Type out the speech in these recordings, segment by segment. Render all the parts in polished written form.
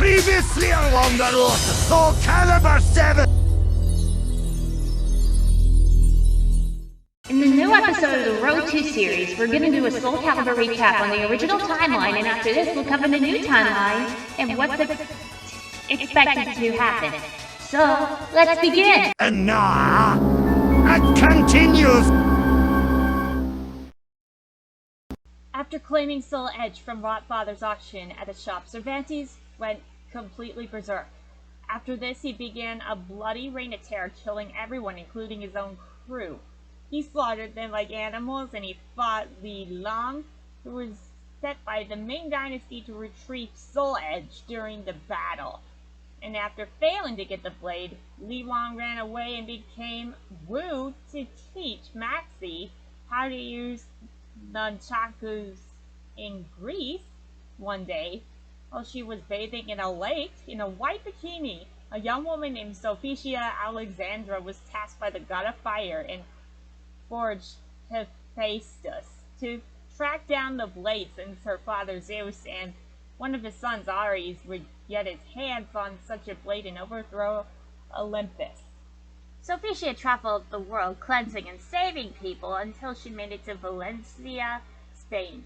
Previously along the road to SOULCALIBUR 7! In the new episode of the Road 2 series, we're going to do a SOULCALIBUR recap on the original timeline, and after this we'll cover the new timeline and what's expected to happen. So, let's begin! And now, it continues! After claiming Soul Edge from Rotfather's auction at a shop, Cervantes went completely berserk. After this, he began a bloody reign of terror, killing everyone, including his own crew. He slaughtered them like animals, and he fought Li Long, who was set by the Ming Dynasty to retrieve Soul Edge during the battle. And after failing to get the blade, Li Long ran away and became Wu to teach Maxi how to use nunchakus in Greece. One day, while she was bathing in a lake in a white bikini, a young woman named Sophitia Alexandra was tasked by the god of fire and forged Hephaestus to track down the blades since her father Zeus and one of his sons Ares would get his hands on such a blade and overthrow Olympus. Sophitia traveled the world cleansing and saving people until she made it to Valencia, Spain.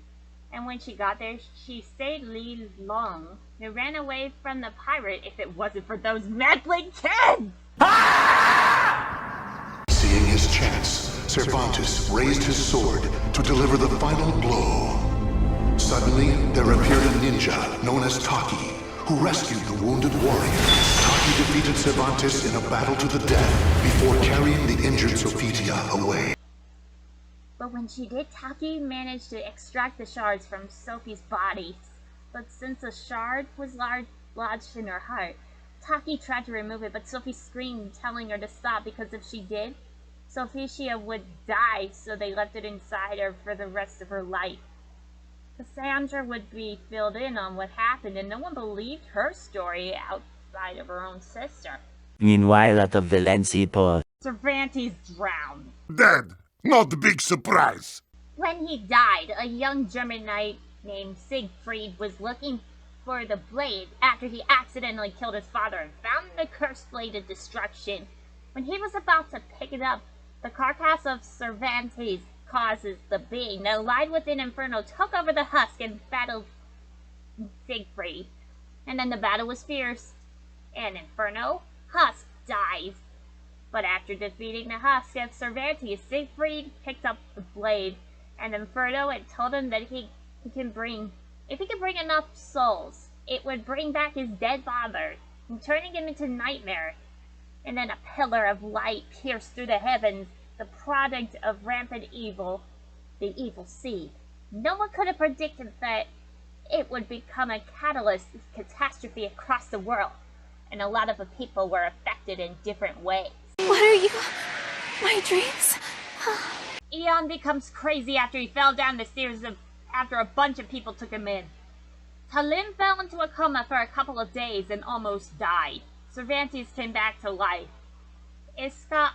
And when she got there, she stayed Li Long, who ran away from the pirate if it wasn't for those meddling kids! Seeing his chance, Cervantes raised his sword to deliver the final blow. Suddenly, there appeared a ninja known as Taki, who rescued the wounded warrior. Taki defeated Cervantes in a battle to the death before carrying the injured Sophitia away. But when she did, Taki managed to extract the shards from Sophie's body. But since a shard was lodged in her heart, Taki tried to remove it, but Sophie screamed, telling her to stop because if she did, Sophitia would die, so they left it inside her for the rest of her life. Cassandra would be filled in on what happened, and no one believed her story outside of her own sister. Meanwhile, at the Valencia port, Cervantes drowned. Dead! Not a big surprise! When he died, a young German knight named Siegfried was looking for the blade after he accidentally killed his father and found the cursed blade of destruction. When he was about to pick it up, the carcass of Cervantes causes the being that lied within Inferno took over the husk and battled Siegfried. And then the battle was fierce, and Inferno, Husk dies. But after defeating the husk of Cervantes, Siegfried picked up the blade, and Inferno had told him that if he could bring enough souls, it would bring back his dead father, turning him into Nightmare. And then a pillar of light pierced through the heavens, the product of rampant evil, the evil seed. No one could have predicted that it would become a catalyst of catastrophe across the world, and a lot of the people were affected in different ways. What are you? My dreams? Eon becomes crazy after he fell down the stairs after a bunch of people took him in. Talim fell into a coma for a couple of days and almost died. Cervantes came back to life. Isca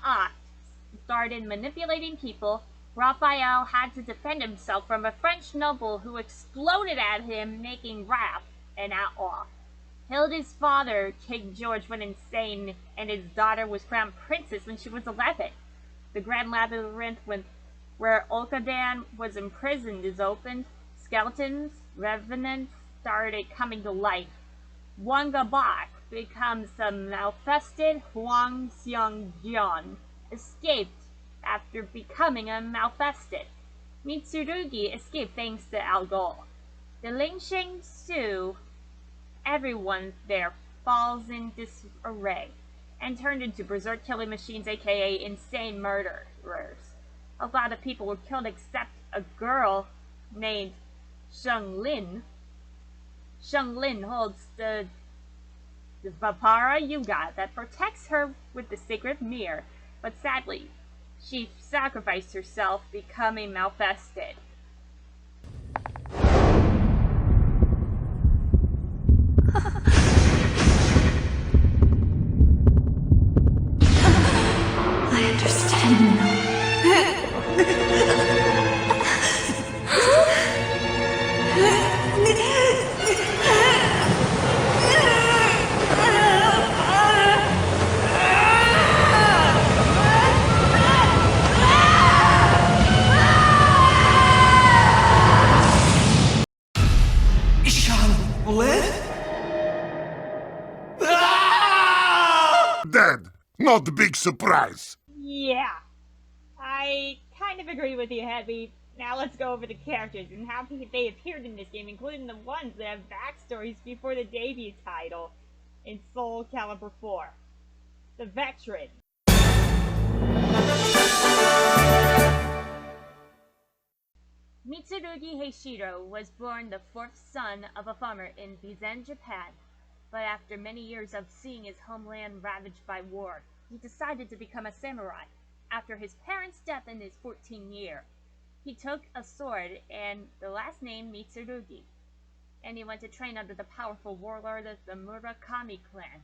started manipulating people. Raphael had to defend himself from a French noble who exploded at him, making Raph an outlaw. Hilda's father, King George, went insane, and his daughter was crowned princess when she was 11. The Grand Labyrinth where Olkadan was imprisoned is opened. Skeletons, revenants started coming to life. Wanga Bak becomes a Malfested Huang Xiangjian, escaped after becoming a Malfested. Mitsurugi escaped thanks to Algol. The Lingxing Su, everyone there falls in disarray and turned into berserk killing machines, aka insane murderers. A lot of people were killed except a girl named Sheng Lin. Sheng Lin holds the Vapara Yuga that protects her with the sacred mirror, but sadly, she sacrificed herself, becoming Malfested. I understand now. Dead. Not a big surprise. Yeah, I kind of agree with you, Heavy. Now let's go over the characters and how they appeared in this game, including the ones that have backstories before the debut title in Soul Calibur 4. The Veteran. Mitsurugi Heishiro was born the fourth son of a farmer in VII, Japan, but after many years of seeing his homeland ravaged by war, he decided to become a samurai. After his parents' death in his 14th year, he took a sword and the last name Mitsurugi, and he went to train under the powerful warlord of the Murakami clan.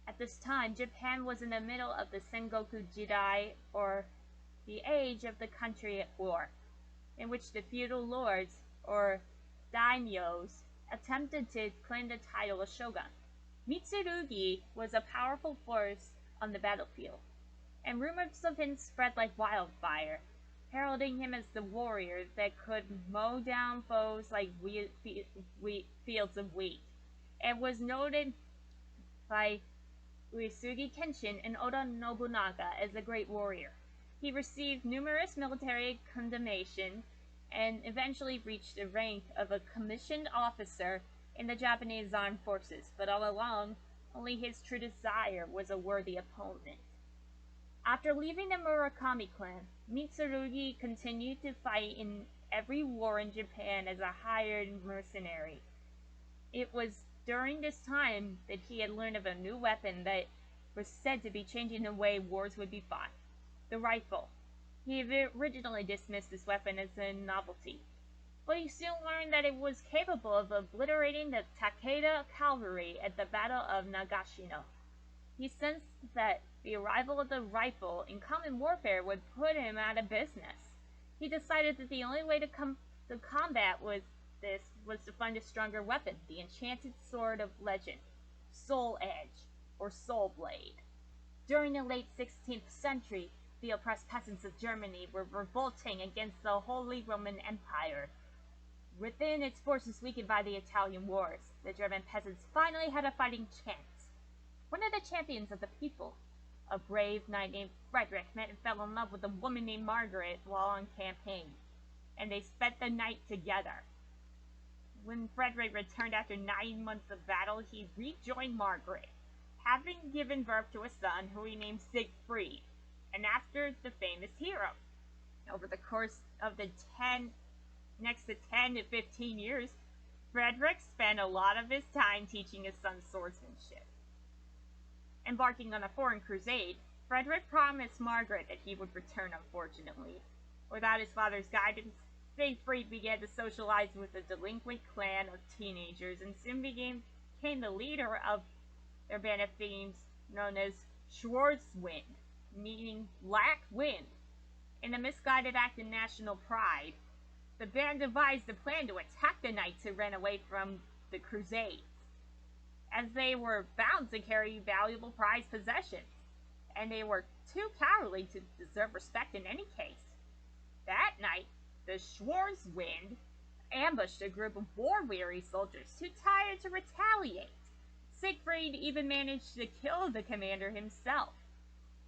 At this time, Japan was in the middle of the Sengoku Jidai, or the age of the country at war, in which the feudal lords, or daimyos, attempted to claim the title of shogun. Mitsurugi was a powerful force on the battlefield, and rumors of him spread like wildfire, heralding him as the warrior that could mow down foes like fields of wheat, and was noted by Uesugi Kenshin and Oda Nobunaga as a great warrior. He received numerous military commendations and eventually reached the rank of a commissioned officer in the Japanese armed forces, but all along, only his true desire was a worthy opponent. After leaving the Murakami clan, Mitsurugi continued to fight in every war in Japan as a hired mercenary. It was during this time that he had learned of a new weapon that was said to be changing the way wars would be fought: the rifle. He had originally dismissed this weapon as a novelty, but he soon learned that it was capable of obliterating the Takeda cavalry at the Battle of Nagashino. He sensed that the arrival of the rifle in common warfare would put him out of business. He decided that the only way to combat with this was to find a stronger weapon: the Enchanted Sword of Legend, Soul Edge, or Soul Blade. During the late 16th century, the oppressed peasants of Germany were revolting against the Holy Roman Empire. Within its forces weakened by the Italian wars, the German peasants finally had a fighting chance. One of the champions of the people, a brave knight named Frederick, met and fell in love with a woman named Margaret while on campaign, and they spent the night together. When Frederick returned after 9 months of battle, he rejoined Margaret, having given birth to a son who he named Siegfried, and after the famous hero. Over the course of the next 10 to 15 years, Frederick spent a lot of his time teaching his son swordsmanship. Embarking on a foreign crusade, Frederick promised Margaret that he would return. Unfortunately, without his father's guidance, Siegfried began to socialize with a delinquent clan of teenagers and soon became the leader of their band of thieves known as Schwarzwind, meaning black wind. In a misguided act of national pride, the band devised a plan to attack the knights who ran away from the Crusades, as they were bound to carry valuable prized possessions, and they were too cowardly to deserve respect in any case. That night, the Schwarzwind ambushed a group of war-weary soldiers too tired to retaliate. Siegfried even managed to kill the commander himself.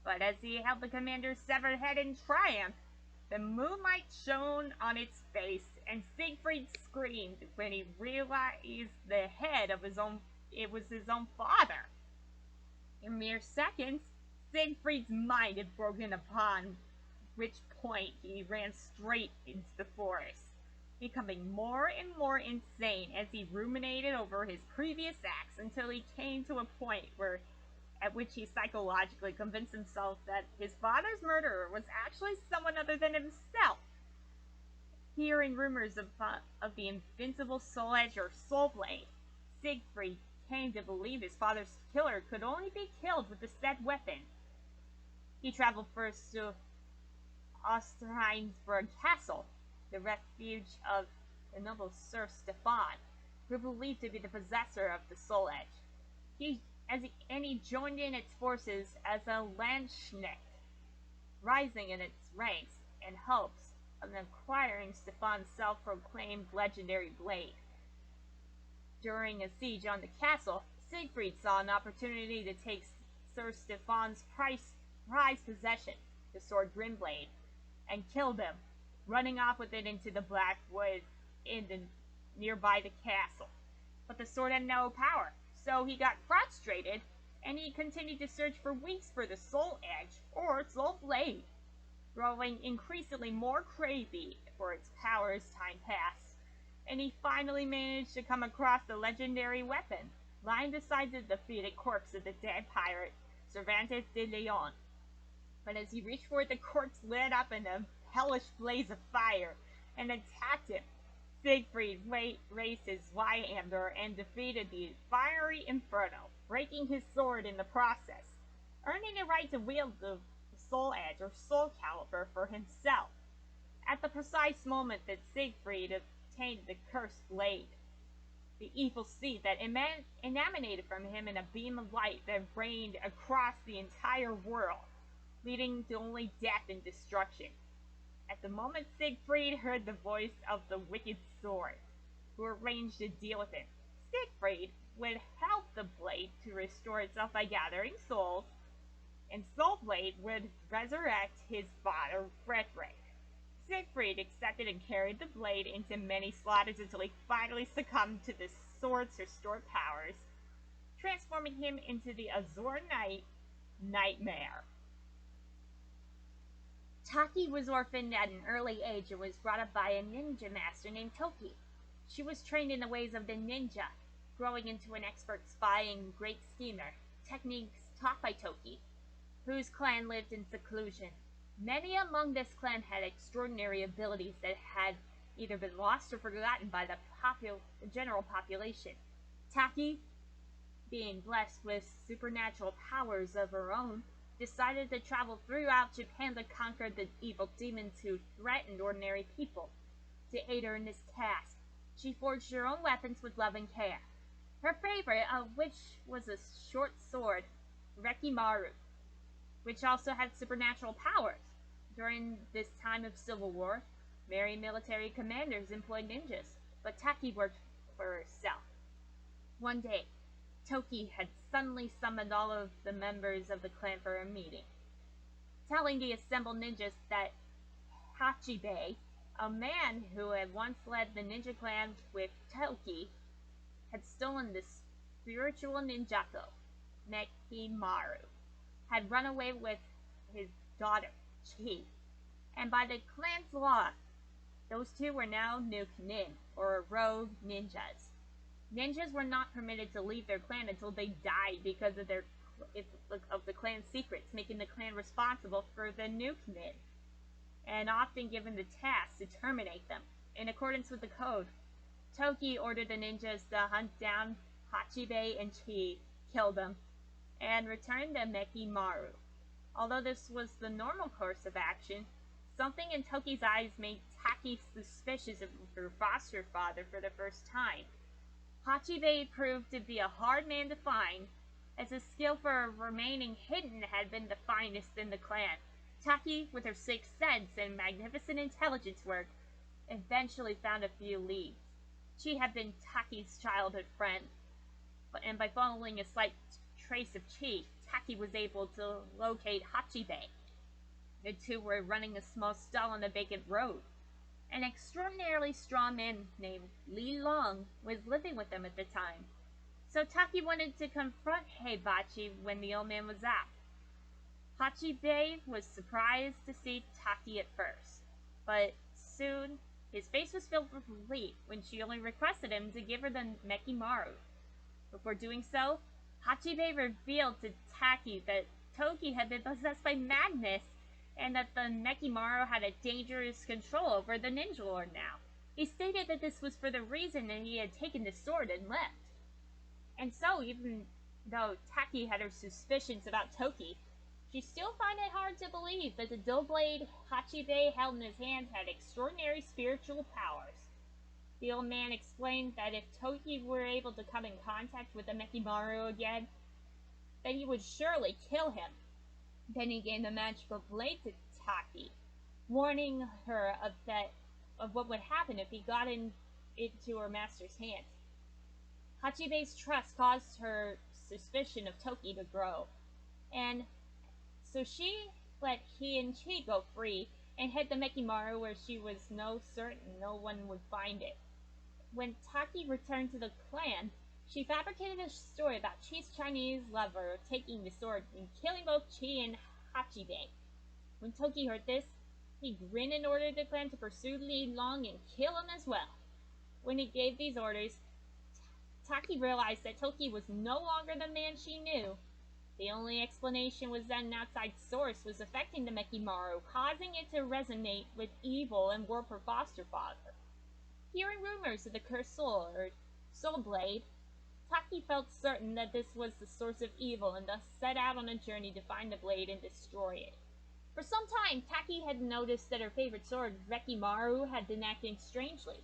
But as he held the commander's severed head in triumph, the moonlight shone on its face, and Siegfried screamed when he realized the head of his own father. In mere seconds, Siegfried's mind had broken, upon which point he ran straight into the forest, becoming more and more insane as he ruminated over his previous acts until he came to a point at which he psychologically convinced himself that his father's murderer was actually someone other than himself. Hearing rumors of the invincible Soul Edge or Soul Blade, Siegfried came to believe his father's killer could only be killed with the said weapon. He traveled first to Osterheinsburg Castle, the refuge of the noble Sir Stefan, who believed to be the possessor of the Soul Edge. He joined in its forces as a Landsknecht, rising in its ranks in hopes of acquiring Stefan's self-proclaimed legendary blade. during a siege on the castle, Siegfried saw an opportunity to take Sir Stephan's prized possession, the sword Grimblade, and killed him, running off with it into the black woods nearby the castle. But the sword had no power, so he got frustrated, and he continued to search for weeks for the Soul Edge, or Soul Blade, growing increasingly more crazy for its power as time passed. And he finally managed to come across the legendary weapon, lying beside the defeated corpse of the dead pirate, Cervantes de Leon. But as he reached for it, the corpse lit up in a hellish blaze of fire and attacked him. Siegfried raised his Zweihander and defeated the fiery inferno, breaking his sword in the process, earning the right to wield the Soul Edge or SOULCALIBUR for himself. At the precise moment that Siegfried obtained the cursed blade, the evil seed that emanated from him in a beam of light that rained across the entire world, leading to only death and destruction. At the moment Siegfried heard the voice of the wicked sword, who arranged to deal with him. Siegfried would help the blade to restore itself by gathering souls, and Soulblade would resurrect his father Frederick. Siegfried accepted and carried the blade into many slaughters until he finally succumbed to the sword's restored powers, transforming him into the Azure Knight Nightmare. Taki was orphaned at an early age and was brought up by a ninja master named Toki. She was trained in the ways of the ninja, growing into an expert spy and great schemer, techniques taught by Toki, whose clan lived in seclusion. Many among this clan had extraordinary abilities that had either been lost or forgotten by the general population. Taki, being blessed with supernatural powers of her own, decided to travel throughout Japan to conquer the evil demons who threatened ordinary people. To aid her in this task, she forged her own weapons with love and care, her favorite of which was a short sword, Rekimaru, which also had supernatural powers. During this time of civil war, many military commanders employed ninjas, but Taki worked for herself. One day, Toki had suddenly summoned all of the members of the clan for a meeting, telling the assembled ninjas that Hachibe, a man who had once led the ninja clan with Toki, had stolen the spiritual ninjago, Nekimaru, had run away with his daughter, Chi, and by the clan's law, those two were now Nuke-Nin, or rogue ninjas. Ninjas were not permitted to leave their clan until they died because of the clan's secrets, making the clan responsible for the Nuke-Nin, and often given the task to terminate them. In accordance with the code, Toki ordered the ninjas to hunt down Hachibe and Chi, kill them, and return the Nekimaru. Although this was the normal course of action, something in Toki's eyes made Taki suspicious of her foster father for the first time. Hachibe proved to be a hard man to find, as his skill for remaining hidden had been the finest in the clan. Taki, with her sixth sense and magnificent intelligence work, eventually found a few leads. She had been Taki's childhood friend, and by following a slight trace of Chi, Taki was able to locate Hachibe. The two were running a small stall on a vacant road. An extraordinarily strong man named Li Long was living with them at the time, so Taki wanted to confront Heibachi when the old man was out. Hachibe was surprised to see Taki at first, but soon his face was filled with relief when she only requested him to give her the Nekimaru. Before doing so, Hachibe revealed to Taki that Toki had been possessed by madness, and that the Nekimaru had a dangerous control over the ninja lord now. He stated that this was for the reason that he had taken the sword and left. And so, even though Taki had her suspicions about Toki, she still found it hard to believe that the dull blade Hachibe held in his hands had extraordinary spiritual powers. The old man explained that if Toki were able to come in contact with the Nekimaru again, then he would surely kill him. Then he gave the magical blade to Taki, warning her of what would happen if he got into her master's hands. Hachibei's trust caused her suspicion of Toki to grow, and so she let he and Chi go free and hid the Mekimaru where she was certain no one would find it. When Taki returned to the clan, she fabricated a story about Chi's Chinese lover taking the sword and killing both Chi and Hachibei. When Toki heard this, he grinned and ordered the clan to pursue Li Long and kill him as well. When he gave these orders, Taki realized that Toki was no longer the man she knew. The only explanation was that an outside source was affecting the Mekimaru, causing it to resonate with evil and work her foster father. Hearing rumors of the cursed soul, or soul blade, Taki felt certain that this was the source of evil and thus set out on a journey to find the blade and destroy it. For some time, Taki had noticed that her favorite sword, Rekimaru, had been acting strangely.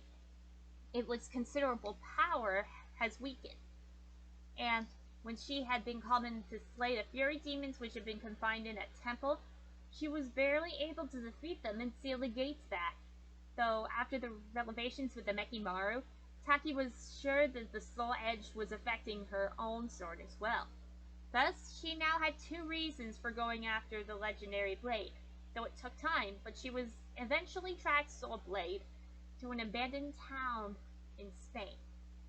Its considerable power has weakened, and when she had been called in to slay the fury demons which had been confined in a temple, she was barely able to defeat them and seal the gates back. Though after the revelations with the Mekimaru, Taki was sure that the soul edge was affecting her own sword as well. Thus, she now had 2 reasons for going after the legendary blade, though it took time, but she was eventually tracked Soul Blade to an abandoned town in Spain.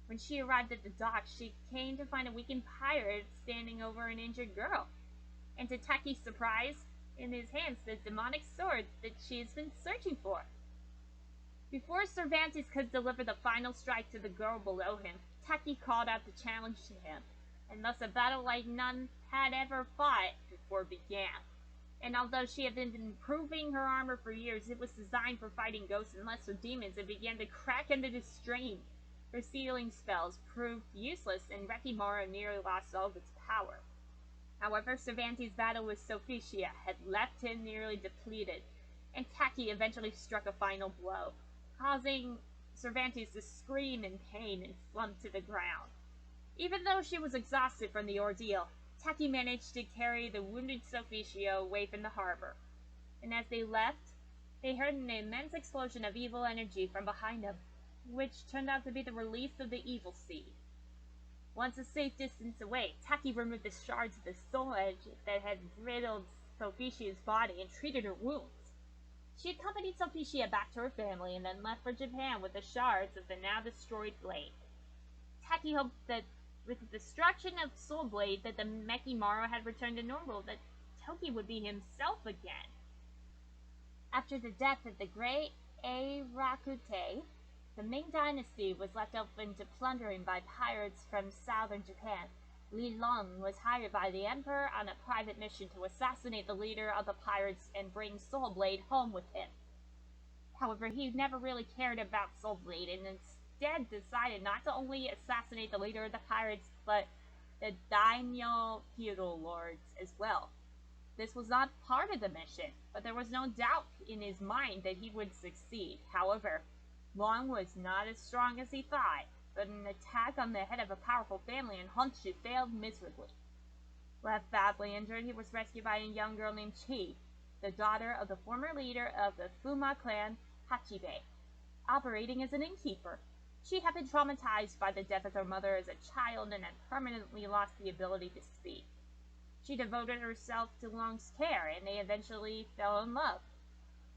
When she arrived at the docks, she came to find a weakened pirate standing over an injured girl, and to Taki's surprise, in his hands the demonic sword that she has been searching for. Before Cervantes could deliver the final strike to the girl below him, Taki called out the challenge to him, and thus a battle like none had ever fought before began. And although she had been improving her armor for years, it was designed for fighting ghosts and lesser demons and began to crack under the strain. Her sealing spells proved useless, and Rekimaru nearly lost all of its power. However, Cervantes' battle with Sophitia had left him nearly depleted, and Taki eventually struck a final blow, causing Cervantes to scream in pain and slump to the ground. Even though she was exhausted from the ordeal, Taki managed to carry the wounded Sophitia away from the harbor, and as they left, they heard an immense explosion of evil energy from behind them, which turned out to be the release of the evil seed. Once a safe distance away, Taki removed the shards of the soul edge that had riddled Sophitia's body and treated her wounds. She accompanied Sophitia back to her family and then left for Japan with the shards of the now destroyed blade. Taki hoped that with the destruction of Soul Blade that the Mekimaru had returned to normal, that Toki would be himself again. After the death of the great Eirakute, the Ming dynasty was left open to plundering by pirates from southern Japan. Li Long was hired by the emperor on a private mission to assassinate the leader of the pirates and bring Soul Blade home with him. However, he never really cared about Soul Blade and instead decided not to only assassinate the leader of the pirates, but the daimyo feudal lords as well. This was not part of the mission, but there was no doubt in his mind that he would succeed. However, Long was not as strong as he thought, but an attack on the head of a powerful family in Honshu failed miserably. Left badly injured, he was rescued by a young girl named Chi, the daughter of the former leader of the Fuma clan, Hachibei. Operating as an innkeeper, she had been traumatized by the death of her mother as a child and had permanently lost the ability to speak. She devoted herself to Long's care, and they eventually fell in love.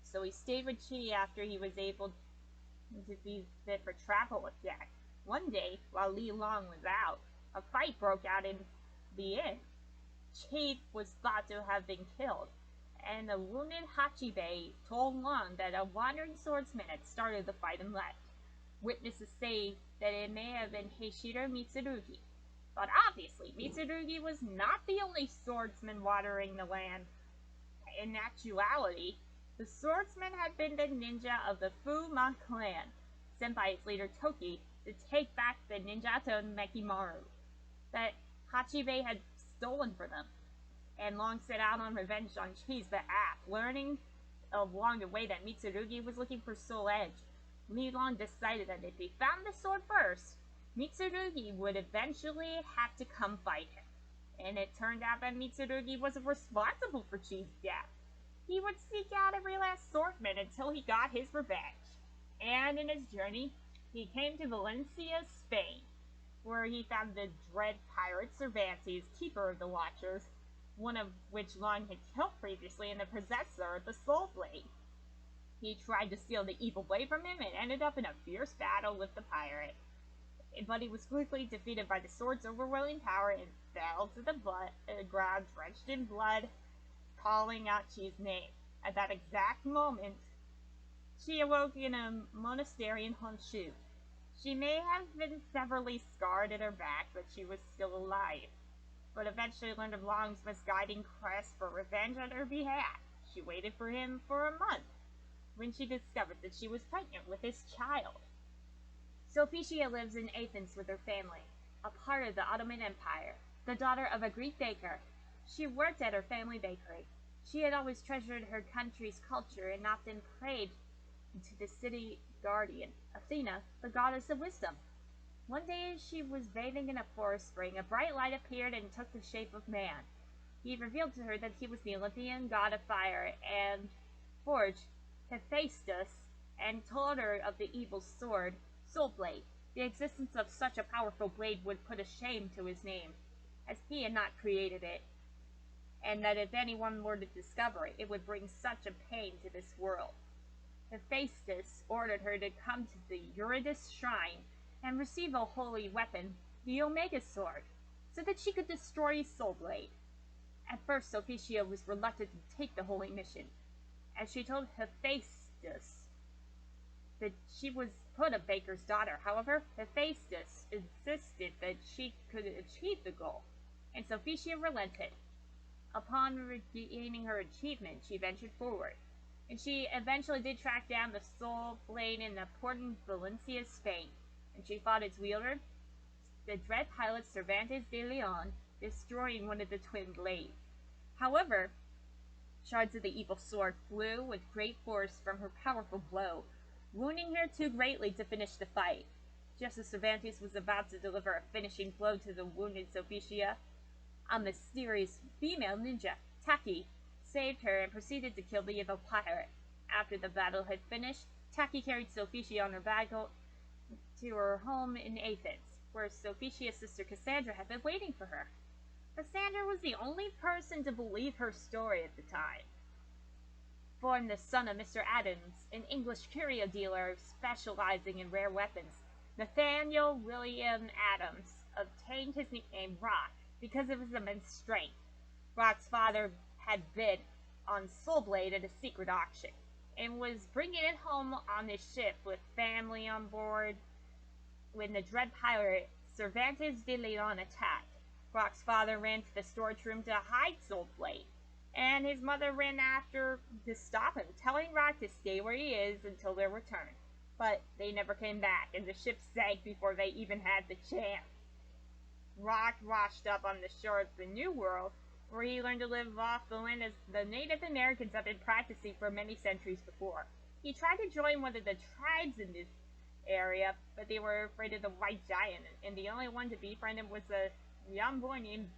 So he stayed with Chi after he was able to be fit for travel again. One day, while Li Long was out, a fight broke out in the inn. Chief was thought to have been killed, and the wounded Hachibei told Long that a wandering swordsman had started the fight and left. Witnesses say that it may have been Heishiro Mitsurugi. But obviously, Mitsurugi was not the only swordsman wandering the land. In actuality, the swordsman had been the ninja of the Fuma clan, sent by its leader Toki to take back the ninjato Mekimaru that Hachibei had stolen from them, and Long set out on revenge on Chi's behalf. Learning along the way that Mitsurugi was looking for Soul Edge, Li Long decided that if he found the sword first, Mitsurugi would eventually have to come fight him. And it turned out that Mitsurugi was responsible for Chi's death. He would seek out every last swordsman until he got his revenge. And in his journey, he came to Valencia, Spain, where he found the dread pirate Cervantes, keeper of the Watchers, one of which Long had killed previously, and the possessor of the Soul Blade. He tried to steal the evil blade from him and ended up in a fierce battle with the pirate. But he was quickly defeated by the sword's overwhelming power and fell to the ground drenched in blood, calling out Chi's name. At that exact moment, she awoke in a monastery in Honshu. She may have been severely scarred in her back, but she was still alive. But eventually learned of Long's misguiding quest for revenge on her behalf. She waited for him for a month, when she discovered that she was pregnant with his child. Sophitia lives in Athens with her family, a part of the Ottoman Empire, the daughter of a Greek baker. She worked at her family bakery. She had always treasured her country's culture and often prayed to the city guardian, Athena, the goddess of wisdom. One day as she was bathing in a forest spring, a bright light appeared and took the shape of man. He revealed to her that he was the Olympian god of fire and forge, Hephaestus, and told her of the evil sword, Soul Blade. The existence of such a powerful blade would put a shame to his name, as he had not created it, and that if anyone were to discover it, it would bring such a pain to this world. Hephaestus ordered her to come to the Eurydice shrine and receive a holy weapon, the Omega Sword, so that she could destroy Soul Blade. At first, Sophitia was reluctant to take the holy mission, as she told Hephaestus that she was but a baker's daughter. However, Hephaestus insisted that she could achieve the goal, and Sophitia relented. Upon regaining her achievement, she ventured forward, and she eventually did track down the Soul Blade in the port in Valencia, Spain, and she fought its wielder, the dread pilot Cervantes de Leon, destroying one of the twin blades. However, shards of the evil sword flew with great force from her powerful blow, wounding her too greatly to finish the fight. Just as Cervantes was about to deliver a finishing blow to the wounded Sophitia, a mysterious female ninja, Taki, saved her and proceeded to kill the evil pirate. After the battle had finished, Taki carried Sophitia on her back to her home in Athens, where Sophitia's sister Cassandra had been waiting for her. Cassandra was the only person to believe her story at the time. Born the son of Mr. Adams, an English curio dealer specializing in rare weapons, Nathaniel William Adams obtained his nickname Rock because of his immense strength. Rock's father had bid on Soul Blade at a secret auction, and was bringing it home on his ship with family on board when the dread pirate Cervantes de Leon attacked. Rock's father ran to the storage room to hide Soul Blade, and his mother ran after to stop him, telling Rock to stay where he is until their return. But they never came back, and the ship sank before they even had the chance. Rock washed up on the shore of the New World, where he learned to live off the land as the Native Americans had been practicing for many centuries before. He tried to join one of the tribes in this area, but they were afraid of the White Giant, and the only one to befriend him was a young boy named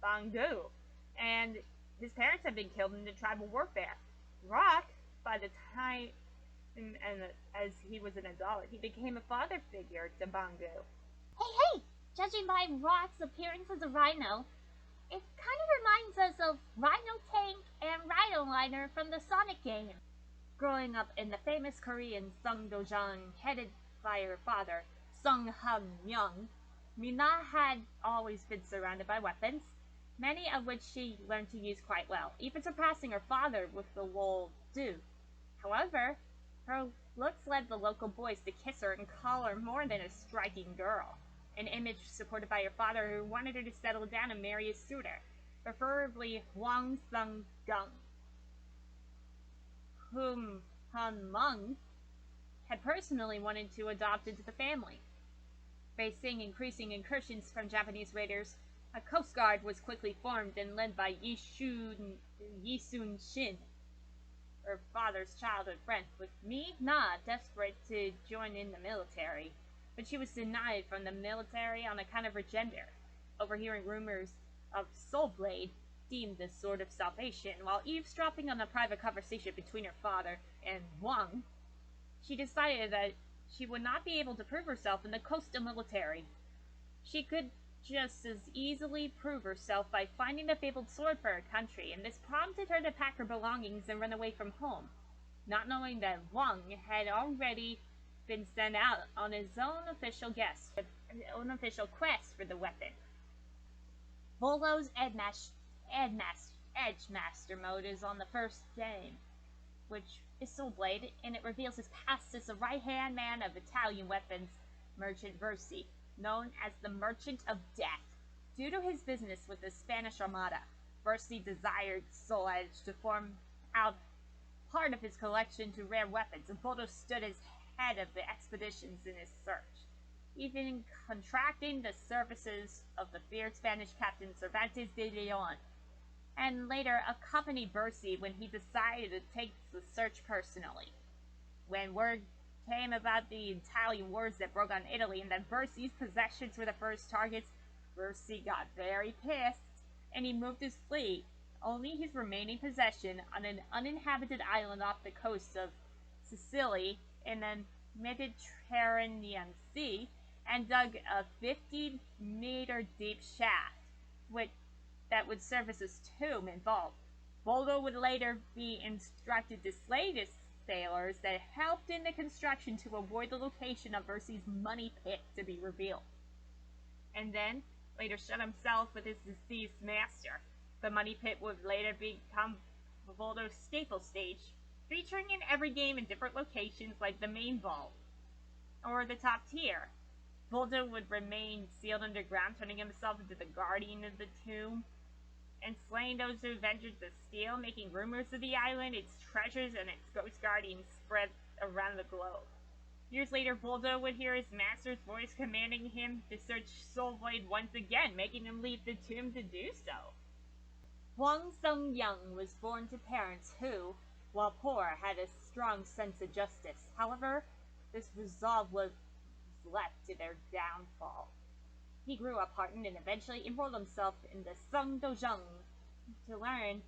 Bangu, and his parents had been killed in the tribal warfare. Rock, by the time, and as he was an adult, he became a father figure to Bangu. Hey! Judging by Rock's appearance as a Rhino, it kind of reminds us of Rhino Tank and Rhino Liner from the Sonic game. Growing up in the famous Korean Sung Dojang, headed by her father, Sung Hung Myung, Mina had always been surrounded by weapons, many of which she learned to use quite well, even surpassing her father with the Wol Du. However, her looks led the local boys to kiss her and call her more than a striking girl, an image supported by her father, who wanted her to settle down and marry a suitor, preferably Hwang Sung Gung, whom Han Meng had personally wanted to adopt into the family. Facing increasing incursions from Japanese raiders, a coast guard was quickly formed and led by Yi Sun Shin, her father's childhood friend, with Mina desperate to join in the military, but she was denied from the military on account of her gender. Overhearing rumors of Soul Blade, deemed the sword of salvation, while eavesdropping on a private conversation between her father and Wang, she decided that she would not be able to prove herself in the coastal military. She could just as easily prove herself by finding the fabled sword for her country, and this prompted her to pack her belongings and run away from home, not knowing that Wang had already been sent out on his own official quest for the weapon. Voldo's Edge Master mode is on the first game, which is Soul Blade, and it reveals his past as the right-hand man of Italian weapons merchant Versi, known as the Merchant of Death. Due to his business with the Spanish Armada, Versi desired Soul Edge to form out part of his collection to rare weapons, and Voldo stood as head of the expeditions in his search, even contracting the services of the feared Spanish captain Cervantes de Leon, and later accompanied Versi when he decided to take the search personally. When word came about the Italian wars that broke on Italy and that Versi's possessions were the first targets, Versi got very pissed, and he moved his fleet, only his remaining possession, on an uninhabited island off the coast of Sicily in the Mediterranean Sea, and dug a 50-meter deep shaft that would serve as his tomb and vault. Voldo would later be instructed to slay the sailors that helped in the construction to avoid the location of Versi's money pit to be revealed, and then later shut himself with his deceased master. The money pit would later become Voldo's staple stage, featuring in every game in different locations like the main vault or the top tier. Voldo would remain sealed underground, turning himself into the guardian of the tomb and slaying those who ventured to steal, making rumors of the island, its treasures, and its ghost guardians spread around the globe. Years later, Voldo would hear his master's voice commanding him to search Soul Blade once again, making him leave the tomb to do so. Wang Sung-young was born to parents who, while poor, had a strong sense of justice. However, this resolve was left to their downfall. He grew up hardened and eventually enrolled himself in the Sung Dojang to learn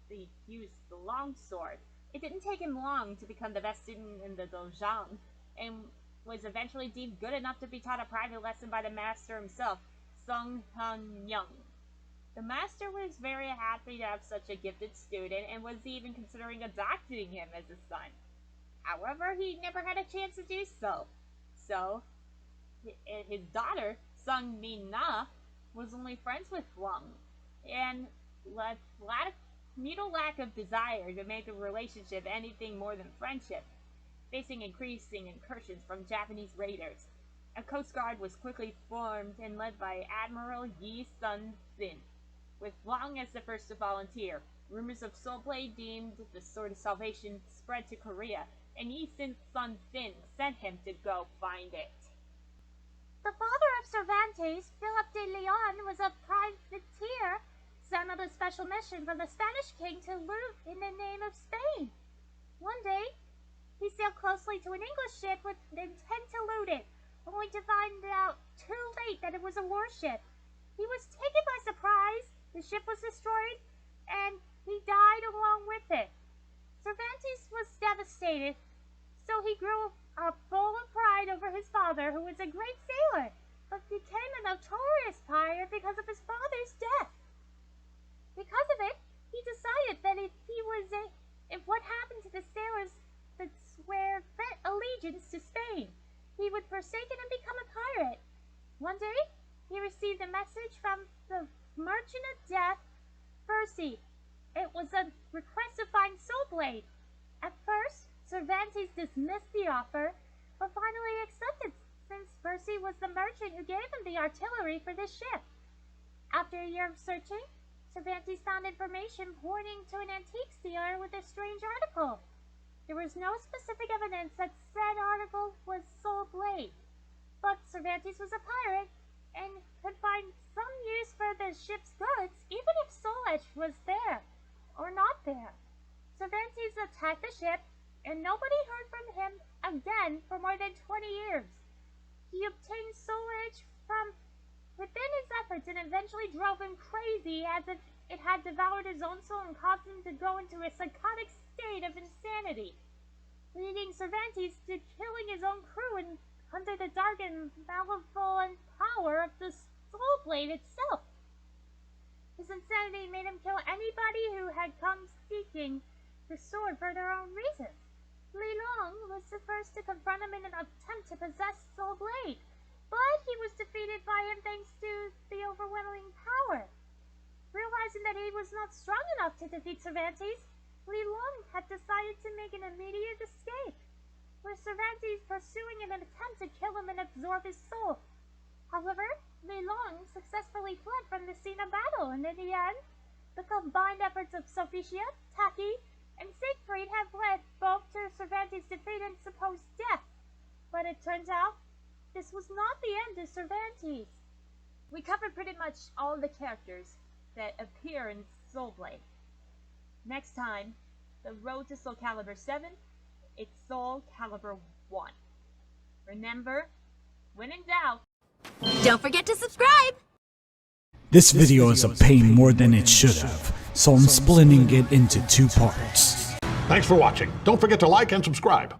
to use the long sword. It didn't take him long to become the best student in the Dojang, and was eventually deemed good enough to be taught a private lesson by the master himself, Sung Han-young. The master was very happy to have such a gifted student and was even considering adopting him as a son. However, he never had a chance to do so. So, his daughter, Sung Mina, was only friends with Wang, and mutual lack of desire to make the relationship anything more than friendship, facing increasing incursions from Japanese raiders. A coast guard was quickly formed and led by Admiral Yi Sun-sin, with Wang as the first to volunteer. Rumors of Soul Blade, deemed the Sword of Salvation, spread to Korea, and Yi Sun-sin sent him to go find it. The father of Cervantes, Philip de Leon, was a privateer sent on a special mission from the Spanish king to loot in the name of Spain. One day, he sailed closely to an English ship with intent to loot it, only to find out too late that it was a warship. He was taken by surprise, the ship was destroyed, and he died along with it. Cervantes was devastated, so he grew up full of pride over his father, who was a great sailor, but became a notorious pirate because of his father's death. Because of it, he decided that if what happened to the sailors that swear allegiance to Spain, he would forsake it and become a pirate. One day, he received a message from the Merchant of Death, Versi. It was a request to find Soul Blade. At first, Cervantes dismissed the offer, but finally accepted, since Versi was the merchant who gave him the artillery for this ship. After a year of searching, Cervantes found information pointing to an antique dealer with a strange article. There was no specific evidence that said article was Soul Blade, but Cervantes was a pirate and could find some use for the ship's goods, even if Soul Edge was there or not there. Cervantes attacked the ship, and nobody heard from him again for more than 20 years. He obtained Soul Edge from within his efforts and eventually drove him crazy, as if it had devoured his own soul and caused him to go into a psychotic state of insanity, leading Cervantes to killing his own crew and under the dark and malevolent power of the Soul Blade itself. His insanity made him kill anybody who had come seeking the sword for their own reasons. Li Long was the first to confront him in an attempt to possess Soul Blade, but he was defeated by him thanks to the overwhelming power. Realizing that he was not strong enough to defeat Cervantes, Li Long had decided to make an immediate escape, with Cervantes pursuing in an attempt to kill him and absorb his soul. However, Li Long successfully fled from the scene of battle, and in the end, the combined efforts of Sophitia, Taki, and Siegfried have led both to Cervantes' defeat and supposed death. But it turns out, this was not the end of Cervantes. We covered pretty much all the characters that appear in Soul Blade. Next time, the road to SOULCALIBUR 7, it's SOULCALIBUR 1. Remember, when in doubt, Don't forget to subscribe! This video is a pain more than it should have, so I'm splitting it into 2 parts. Thanks for watching. Don't forget to like and subscribe.